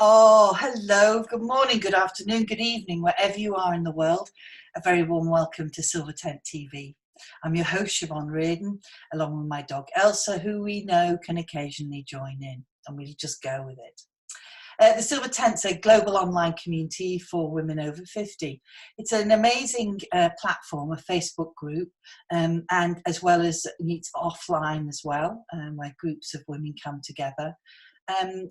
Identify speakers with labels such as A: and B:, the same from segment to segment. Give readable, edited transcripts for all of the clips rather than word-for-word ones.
A: Oh, hello. Good morning, good afternoon, good evening, wherever you are in the world. A very warm welcome to Silver Tent TV. I'm your host, Siobhan A Riordan, along with my dog Elsa, who we know can occasionally join in, and we'll just go with it. The Silver Tent's a global online community for women over 50. It's an amazing platform, a Facebook group, and as well as it's offline as well, where groups of women come together. And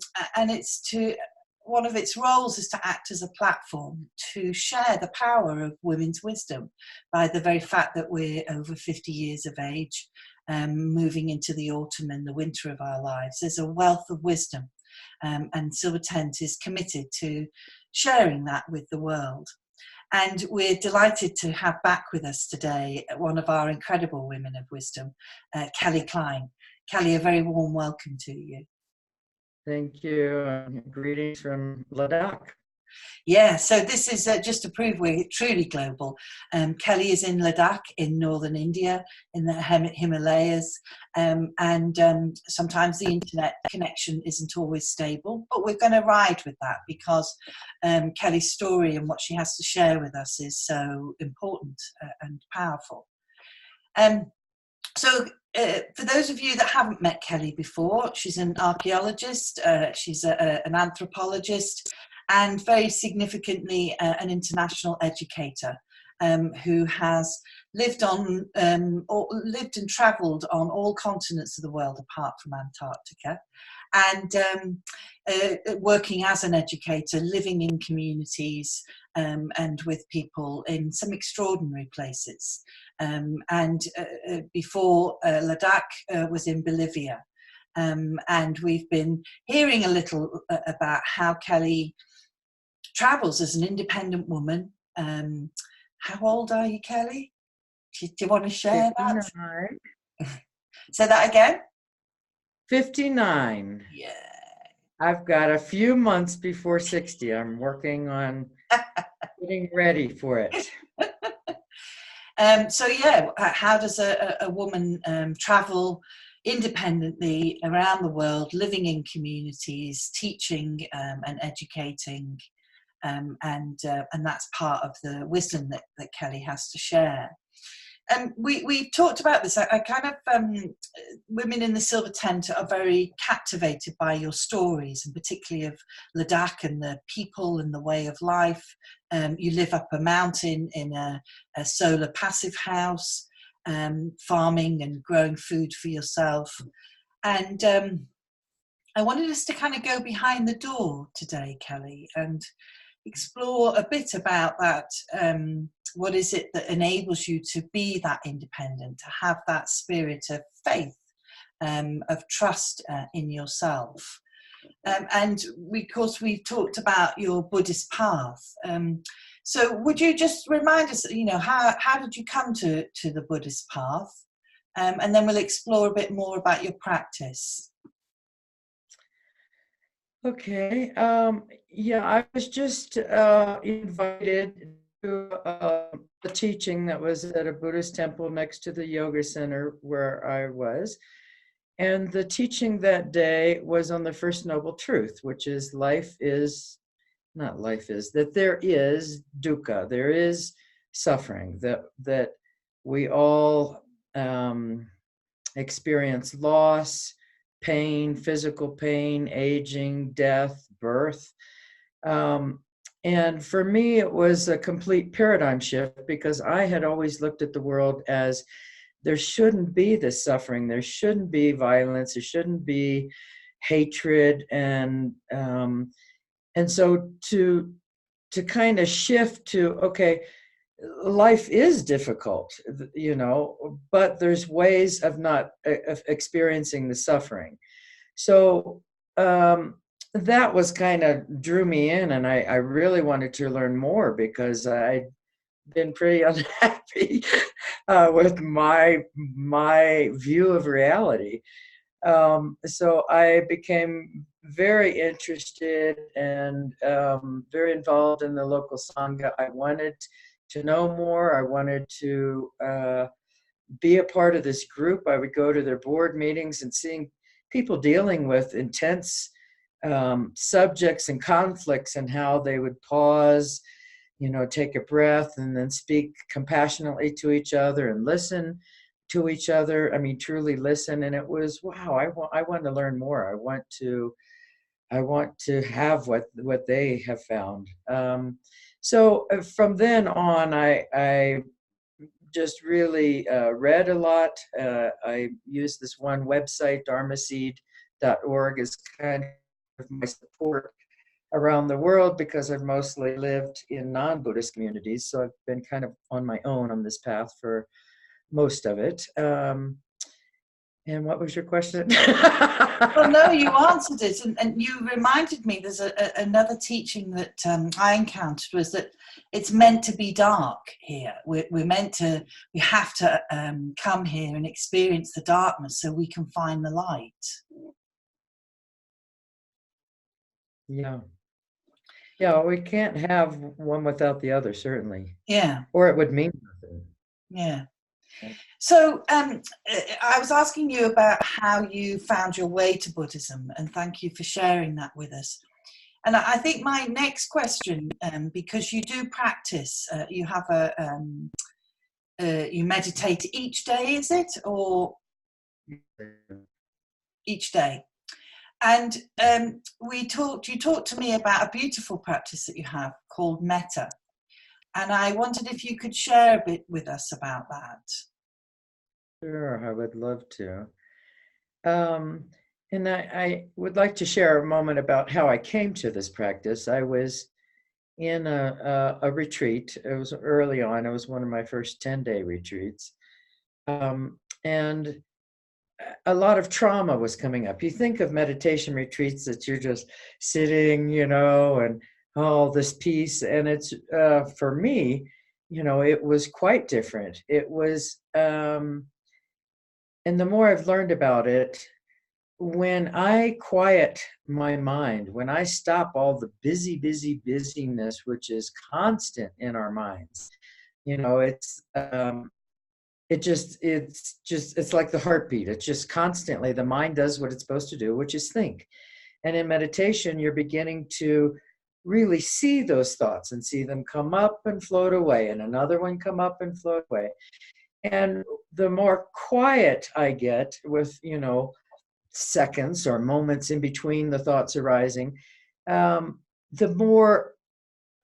A: one of its roles is to act as a platform to share the power of women's wisdom by the very fact that we're over 50 years of age, moving into the autumn and the winter of our lives. There's a wealth of wisdom, and Silver Tent is committed to sharing that with the world. And we're delighted to have back with us today one of our incredible women of wisdom, Klein. Kelly, a very warm welcome to you.
B: Thank you. Greetings from Ladakh.
A: Yeah, so this is just to prove we're truly global. Kelly is in Ladakh in northern India, in the Himalayas, and sometimes the internet connection isn't always stable, but we're going to ride with that because Kelly's story and what she has to share with us is so important and powerful. For those of you that haven't met Kelly before, she's an archaeologist, she's an anthropologist, and very significantly an international educator who has lived and travelled on all continents of the world apart from Antarctica, and working as an educator, living in communities and with people in some extraordinary places. Before Ladakh was in Bolivia. And we've been hearing a little about how Kelly travels as an independent woman. How old are you, Kelly? Do you want to share
B: 59.
A: that? Say that again.
B: 59.
A: Yeah.
B: I've got a few months before 60. I'm working on getting ready for it.
A: How does a woman travel independently around the world, living in communities, teaching and educating, and that's part of the wisdom that Kelly has to share. We've talked about this. I kind of women in the Silver Tent are very captivated by your stories, and particularly of Ladakh and the people and the way of life. You live up a mountain in a solar passive house, farming and growing food for yourself. And I wanted us to kind of go behind the door today, Kelly, and explore a bit about that. What is it that enables you to be that independent, to have that spirit of faith, of trust in yourself? We've talked about your Buddhist path. So would you just remind us, how did you come to the Buddhist path? And then we'll explore a bit more about your practice.
B: Okay. I was just invited to a teaching that was at a Buddhist temple next to the yoga center where I was. And the teaching that day was on the First Noble Truth, which is that there is dukkha, there is suffering, that we all experience loss, pain, physical pain, aging, death, birth. And for me, it was a complete paradigm shift because I had always looked at the world as there shouldn't be this suffering, there shouldn't be violence, there shouldn't be hatred, and so to kind of shift to, okay, life is difficult, but there's ways of not experiencing the suffering. So that was kind of drew me in, and I really wanted to learn more because I'd been pretty unhappy with my view of reality. So I became very interested and very involved in the local Sangha. I wanted to know more. I wanted to be a part of this group. I would go to their board meetings and seeing people dealing with intense subjects and conflicts, and how they would pause, take a breath and then speak compassionately to each other and listen to each other. I mean, truly listen. And it was, wow, I want to learn more. I want to have what they have found. So from then on, I just really read a lot. I used this one website, dharmaseed.org, as kind of my support around the world, because I've mostly lived in non-Buddhist communities. So I've been kind of on my own on this path for most of it. And what was your question?
A: Well, no, you answered it, and you reminded me. There's another teaching that I encountered, was that it's meant to be dark here. We have to come here and experience the darkness so we can find the light.
B: Yeah. Yeah, we can't have one without the other, certainly.
A: Yeah.
B: Or it would mean nothing.
A: Yeah. So I was asking you about how you found your way to Buddhism, and thank you for sharing that with us. And I think my next question, because you do practice, you have you meditate each day, is it? Or each day? And you talked to me about a beautiful practice that you have called metta. And I wondered if you could share a bit with us about that.
B: Sure, I would love to. And I would like to share a moment about how I came to this practice. I was in a retreat. It was early on. It was one of my first 10-day retreats. And a lot of trauma was coming up. You think of meditation retreats that you're just sitting, and all this peace. And it's, for me, it was quite different. It was, and the more I've learned about it, when I quiet my mind, when I stop all the busyness, which is constant in our minds, it's like the heartbeat. It's just constantly, the mind does what it's supposed to do, which is think. And in meditation, you're beginning to really see those thoughts and see them come up and float away, and another one come up and float away. And the more quiet I get with, seconds or moments in between the thoughts arising, the more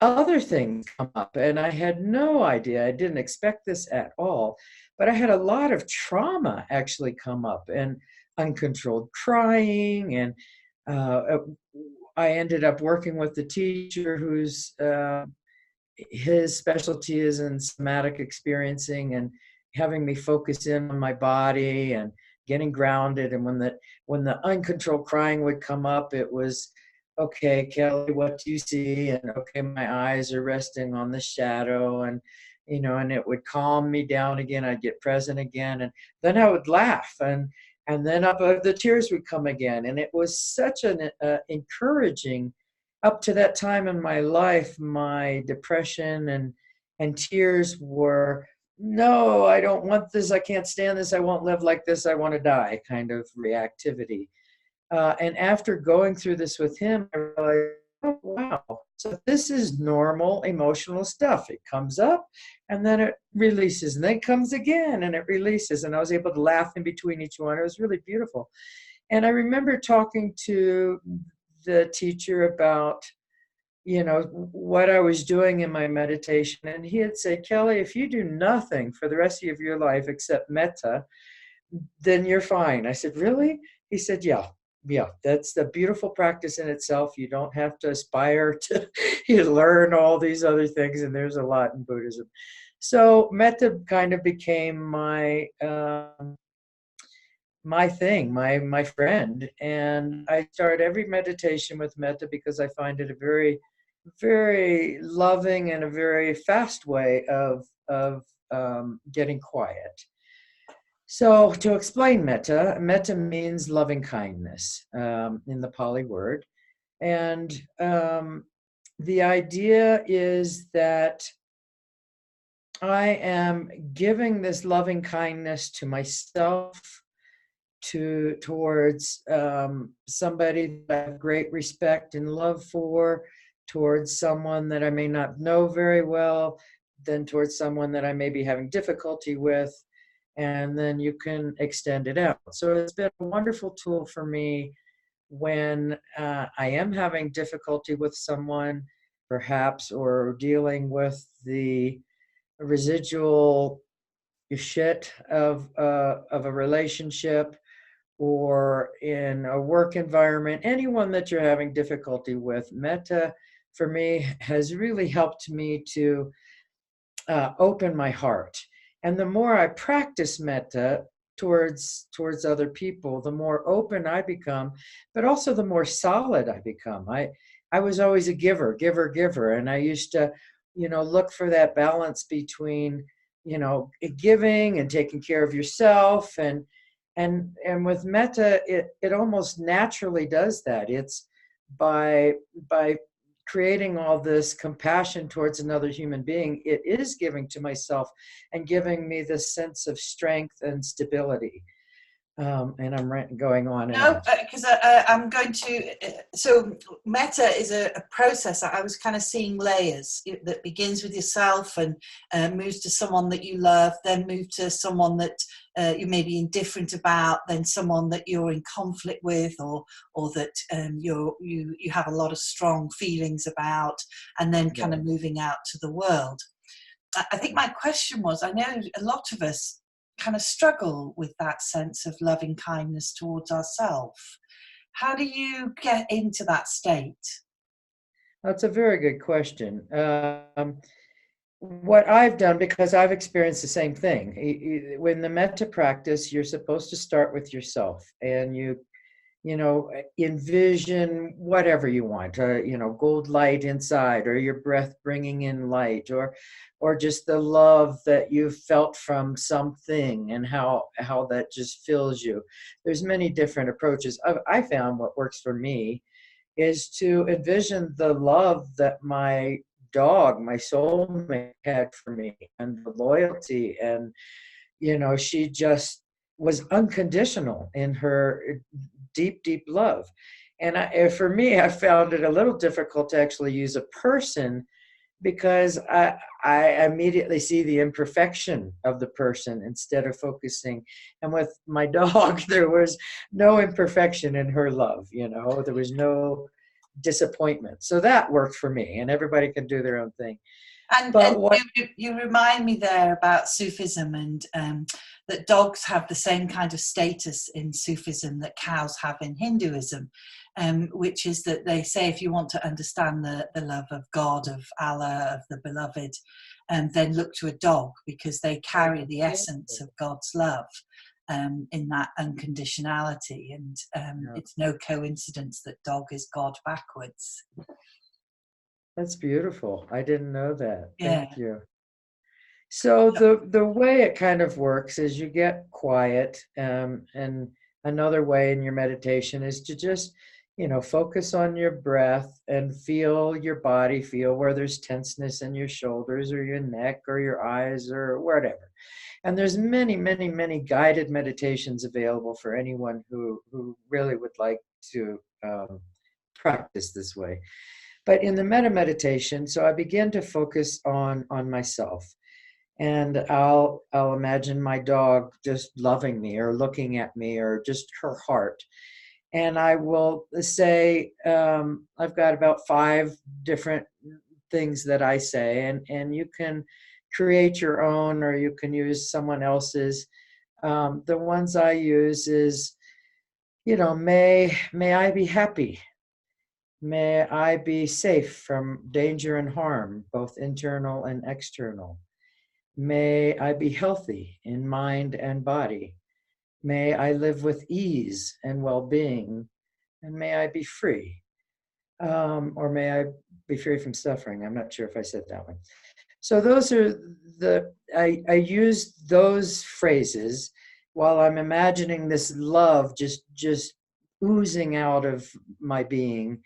B: other things come up. And I had no idea, I didn't expect this at all, but I had a lot of trauma actually come up, and uncontrolled crying. And I ended up working with the teacher who's his specialty is in somatic experiencing, and having me focus in on my body and getting grounded. And when the uncontrolled crying would come up, it was, okay, Kelly, what do you see? And okay, my eyes are resting on the shadow, and and it would calm me down again. I'd get present again, and then I would laugh, and then the tears would come again. And it was such an encouraging. Up to that time in my life, my depression and tears were, no, I don't want this, I can't stand this, I won't live like this, I want to die kind of reactivity. And after going through this with him, I realized, oh, wow, so this is normal emotional stuff. It comes up and then it releases, and then it comes again and it releases. And I was able to laugh in between each one. It was really beautiful. And I remember talking to the teacher about, what I was doing in my meditation. And he had said, Kelly, if you do nothing for the rest of your life except metta, then you're fine. I said, really? He said, yeah, that's the beautiful practice in itself. You don't have to aspire to learn all these other things. And there's a lot in Buddhism. So metta kind of became my thing, my friend. And I start every meditation with metta because I find it a very, very loving and a very fast way of getting quiet. So to explain metta means loving kindness in the Pali word. And the idea is that I am giving this loving kindness to myself towards somebody that I have great respect and love for, towards someone that I may not know very well, then towards someone that I may be having difficulty with, and then you can extend it out. So it's been a wonderful tool for me when I am having difficulty with someone, perhaps, or dealing with the residual shit of a relationship, or in a work environment, anyone that you're having difficulty with. Metta, for me, has really helped me to open my heart. And the more I practice metta towards other people, the more open I become, but also the more solid I become. I was always a giver, giver, giver, and I used to, look for that balance between, giving and taking care of yourself, and with metta, it almost naturally does that. It's by creating all this compassion towards another human being, it is giving to myself and giving me this sense of strength and stability. And I'm going on and
A: No,
B: on.
A: because I'm going to. So, meta is a process. I was kind of seeing layers that begins with yourself and moves to someone that you love, then move to someone that you may be indifferent about, then someone that you're in conflict with, or that you have a lot of strong feelings about, and then kind of moving out to the world. I think my question was, I know a lot of us kind of struggle with that sense of loving kindness towards ourselves. How do you get into that state?
B: That's a very good question. What I've done, because I've experienced the same thing, when the metta practice, you're supposed to start with yourself, and envision whatever you want, gold light inside, or your breath bringing in light, or just the love that you've felt from something and how that just fills you. There's many different approaches. I found what works for me is to envision the love that my dog, my soulmate, had for me, and the loyalty, and she just was unconditional in her deep, deep love. And for me, I found it a little difficult to actually use a person, because I immediately see the imperfection of the person instead of focusing. And with my dog, there was no imperfection in her love. There was no disappointment. So that worked for me, and everybody can do their own thing.
A: And
B: But what
A: you remind me there about Sufism, and that dogs have the same kind of status in Sufism that cows have in Hinduism, which is that they say if you want to understand the love of God, of Allah, of the beloved, then look to a dog, because they carry the essence of God's love in that unconditionality. And it's no coincidence that dog is God backwards.
B: That's beautiful. I didn't know that.
A: Yeah.
B: Thank you. So the way it kind of works is you get quiet, and another way in your meditation is to just, focus on your breath and feel your body, feel where there's tenseness in your shoulders or your neck or your eyes or whatever. And there's many, many, many guided meditations available for anyone who really would like to practice this way. But in the metta meditation, so I begin to focus on myself, and I'll imagine my dog just loving me or looking at me, or just her heart. And I will say, I've got about 5 different things that I say, and you can create your own, or you can use someone else's. The ones I use is, may I be happy. May I be safe from danger and harm, both internal and external. May I be healthy in mind and body. May I live with ease and well-being. And may I be free. Or may I be free from suffering. I'm not sure if I said that one. So those are I use those phrases while I'm imagining this love just oozing out of my being.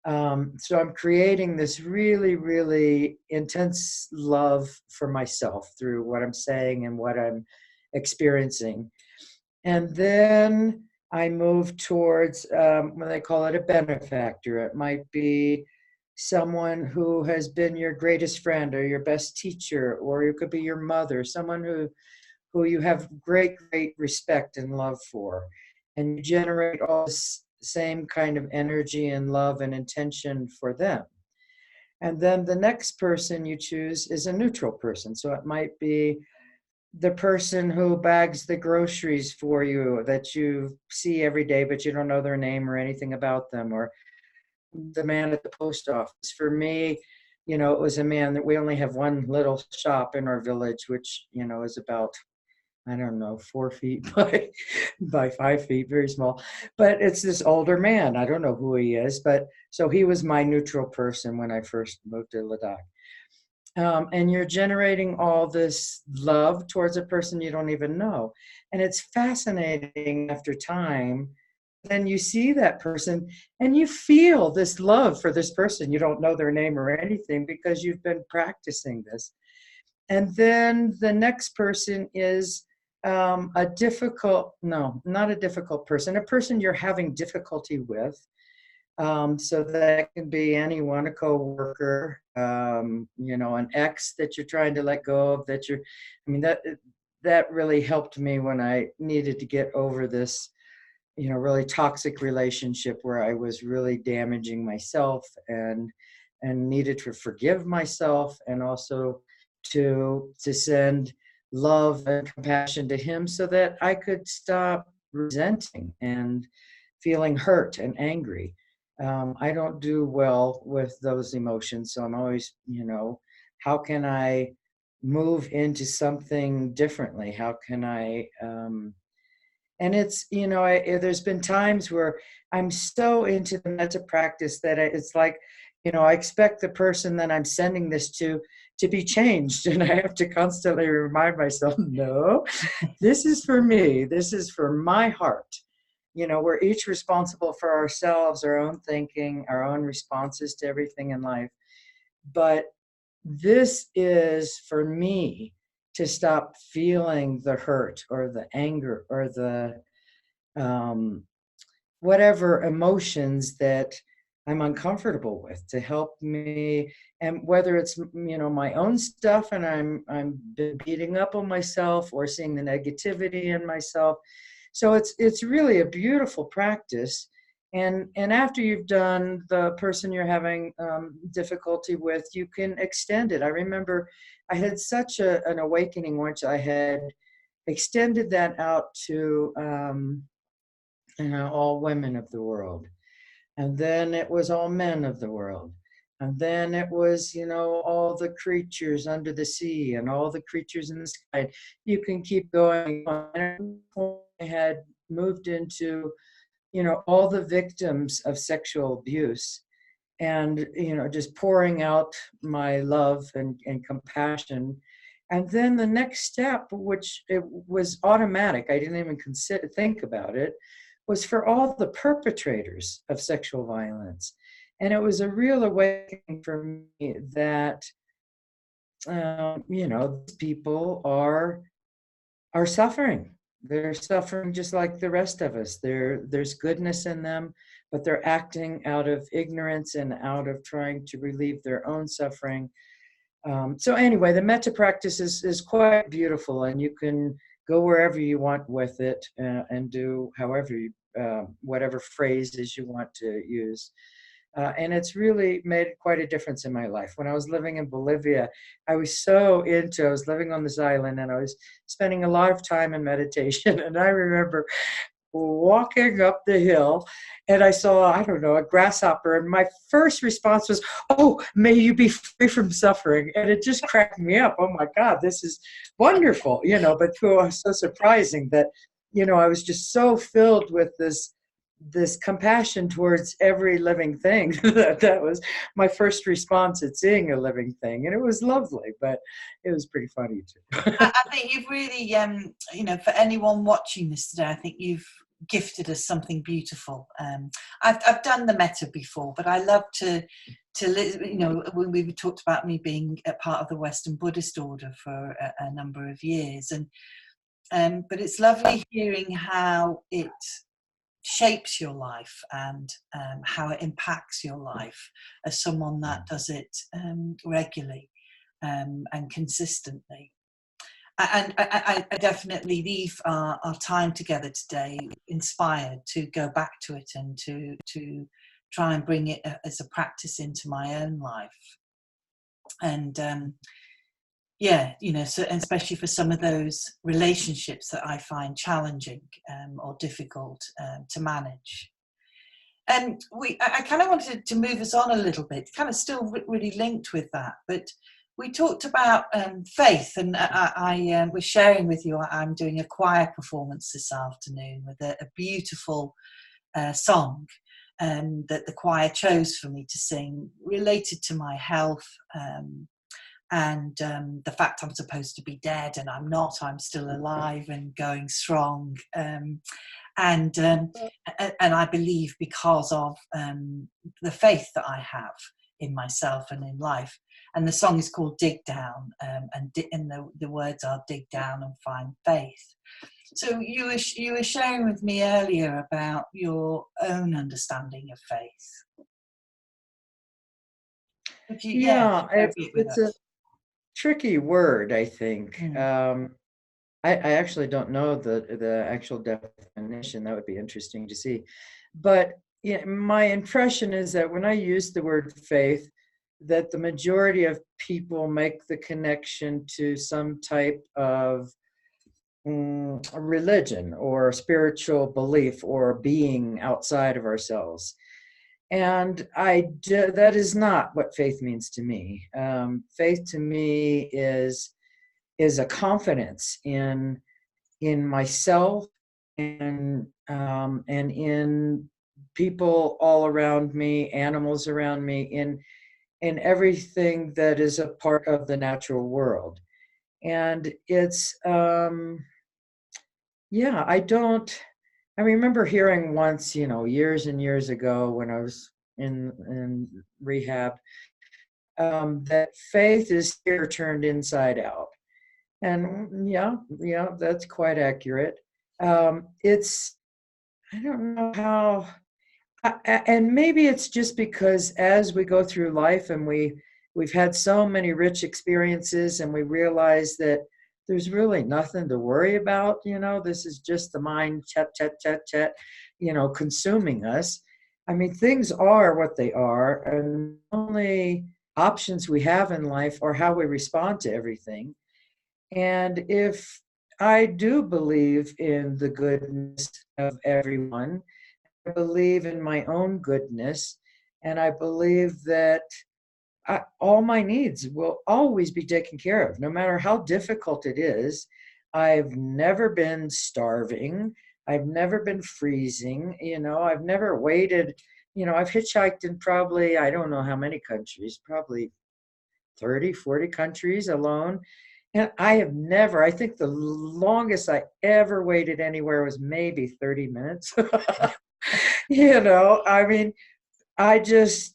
B: So I'm creating this really, really intense love for myself through what I'm saying and what I'm experiencing. And then I moved towards what they call it a benefactor. It might be someone who has been your greatest friend or your best teacher, or it could be your mother, someone who you have great respect and love for. And you generate all this same kind of energy and love and intention for them. And then the next person you choose is a neutral person. So it might be the person who bags the groceries for you that you see every day, but you don't know their name or anything about them, or the man at the post office. For me, it was a man that we only have one little shop in our village, which, is about, I don't know, 4 feet by 5 feet, very small. But it's this older man. I don't know who he is, but so he was my neutral person when I first moved to Ladakh. And you're generating all this love towards a person you don't even know. And it's fascinating after time. Then you see that person and you feel this love for this person. You don't know their name or anything because you've been practicing this. And then the next person is no, not a difficult person, a person you're having difficulty with. So that can be anyone, a coworker, an ex that you're trying to let go of, that really helped me when I needed to get over this, really toxic relationship where I was really damaging myself and needed to forgive myself, and also to send love and compassion to him so that I could stop resenting and feeling hurt and angry. I don't do well with those emotions. So I'm always, how can I move into something differently? How can I, and it's, there's been times where I'm so into the metta practice that it's like, I expect the person that I'm sending this to be changed. And I have to constantly remind myself, no, this is for me. This is for my heart. We're each responsible for ourselves, our own thinking, our own responses to everything in life. But this is for me to stop feeling the hurt or the anger or the whatever emotions that I'm uncomfortable with, to help me. And whether it's, my own stuff and I'm beating up on myself or seeing the negativity in myself. So it's really a beautiful practice. And after you've done the person you're having difficulty with, you can extend it. I remember I had such an awakening once. I had extended that out to all women of the world. And then it was all men of the world. And then it was, all the creatures under the sea and all the creatures in the sky. You can keep going. I had moved into, all the victims of sexual abuse, and, just pouring out my love and compassion. And then the next step, which it was automatic, I didn't even think about it, was for all the perpetrators of sexual violence. And it was a real awakening for me that, people are suffering. They're suffering just like the rest of us. There's goodness in them, but they're acting out of ignorance and out of trying to relieve their own suffering. So anyway, the metta practice is quite beautiful, and you can go wherever you want with it and do whatever phrases you want to use. And it's really made quite a difference in my life. When I was living in Bolivia, I was living on this island, and I was spending a lot of time in meditation. And I remember walking up the hill, and I saw, I don't know, a grasshopper. And my first response was, "Oh, may you be free from suffering." And it just cracked me up. Oh my God, this is wonderful, but it was so surprising that, I was just so filled with this compassion towards every living thing. That was my first response at seeing a living thing. And it was lovely, but it was pretty funny too.
A: I think you've really, for anyone watching this today, I think you've gifted us something beautiful. I've done the metta before, but I love to when we talked about me being a part of the Western Buddhist order for a number of years, and But it's lovely hearing how it shapes your life and how it impacts your life as someone that does it regularly and consistently. And I definitely leave our time together today inspired to go back to it and to try and bring it as a practice into my own life. And yeah, you know, so and especially for some of those relationships that I find challenging or difficult to manage. And I kind of wanted to move us on a little bit, kind of still really linked with that, but we talked about faith, and I was sharing with you, I'm doing a choir performance this afternoon with a beautiful song that the choir chose for me to sing, related to my health and the fact I'm supposed to be dead, and I'm not, I'm still alive and going strong. And I believe because of the faith that I have in myself and in life. And the song is called Dig Down, and the words are dig down and find faith. So you were sharing with me earlier about your own understanding of faith. Would you,
B: Yeah,
A: share a bit with
B: it's a
A: us?
B: tricky word, I think.
A: Mm,
B: I actually don't know the actual definition. That would be interesting to see. But yeah, my impression is that when I use the word faith, that the majority of people make the connection to some type of a religion or spiritual belief or being outside of ourselves. And that is not what faith means to me. Faith to me is a confidence in myself and in people all around me, animals around me, in everything that is a part of the natural world. And it's yeah, I remember hearing once, years and years ago when I was in rehab, that faith is here turned inside out. And yeah, that's quite accurate. It's I don't know how, and maybe it's just because as we go through life and we've had so many rich experiences and we realize that there's really nothing to worry about. This is just the mind chat chat chat chat, consuming us. I mean, things are what they are, and the only options we have in life are how we respond to everything. And if I do believe in the goodness of everyone, I believe in my own goodness, and I believe that all my needs will always be taken care of, no matter how difficult it is. I've never been starving. I've never been freezing. I've never waited. I've hitchhiked in probably, I don't know how many countries, probably 30, 40 countries alone. And I think the longest I ever waited anywhere was maybe 30 minutes. I mean, I just,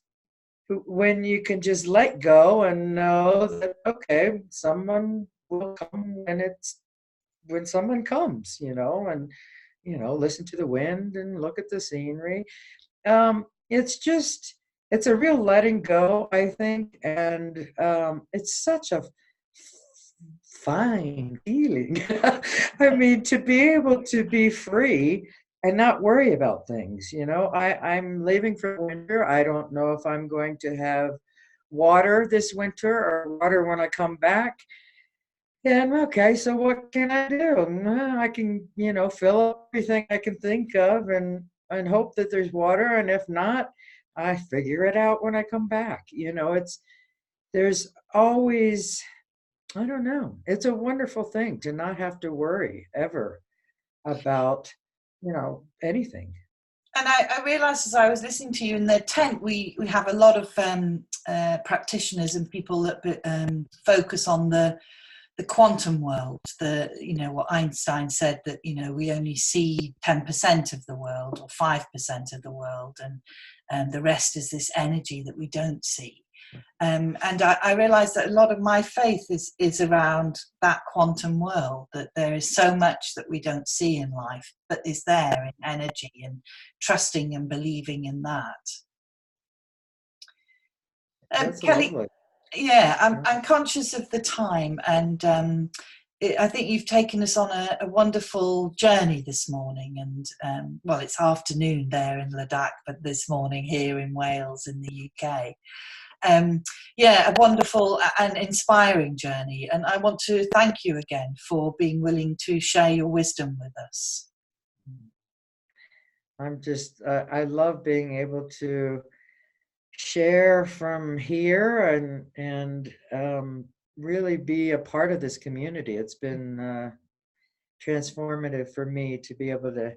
B: when you can just let go and know that, okay, someone will come when someone comes, and listen to the wind and look at the scenery. It's a real letting go, I think. And it's such a fine feeling. I mean, to be able to be free and not worry about things. I'm leaving for winter. I don't know if I'm going to have water this winter or water when I come back. And okay, so what can I do? I can, fill up everything I can think of and hope that there's water. And if not, I figure it out when I come back. There's always, I don't know. It's a wonderful thing to not have to worry ever about, anything.
A: And I realised as I was listening to you in the tent, we have a lot of practitioners and people that focus on the quantum world. What Einstein said, that we only see 10% of the world or 5% of the world, and the rest is this energy that we don't see. And I realised that a lot of my faith is around that quantum world, that there is so much that we don't see in life, but is there in energy, and trusting and believing in that.
B: That's
A: Kelly,
B: lovely.
A: yeah,
B: Yeah.
A: I'm conscious of the time, and I think you've taken us on a wonderful journey this morning. And well, it's afternoon there in Ladakh, but this morning here in Wales in the UK. Yeah, a wonderful and inspiring journey. And I want to thank you again for being willing to share your wisdom with us.
B: I love being able to share from here and really be a part of this community. It's been transformative for me to be able to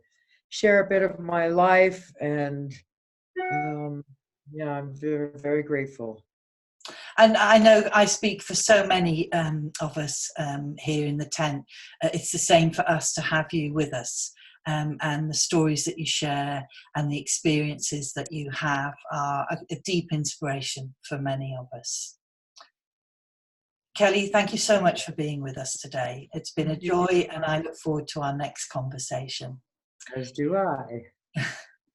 B: share a bit of my life, and yeah, I'm very, very grateful.
A: And I know I speak for so many of us here in the tent. It's the same for us to have you with us. And the stories that you share and the experiences that you have are a deep inspiration for many of us. Kelly, thank you so much for being with us today. It's been a joy, and I look forward to our next conversation.
B: As do I.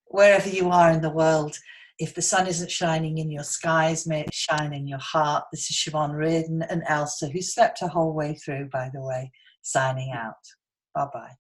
A: Wherever you are in the world, if the sun isn't shining in your skies, may it shine in your heart. This is Siobhan A Riordan and Elsa, who slept her whole way through, by the way, signing out. Bye-bye.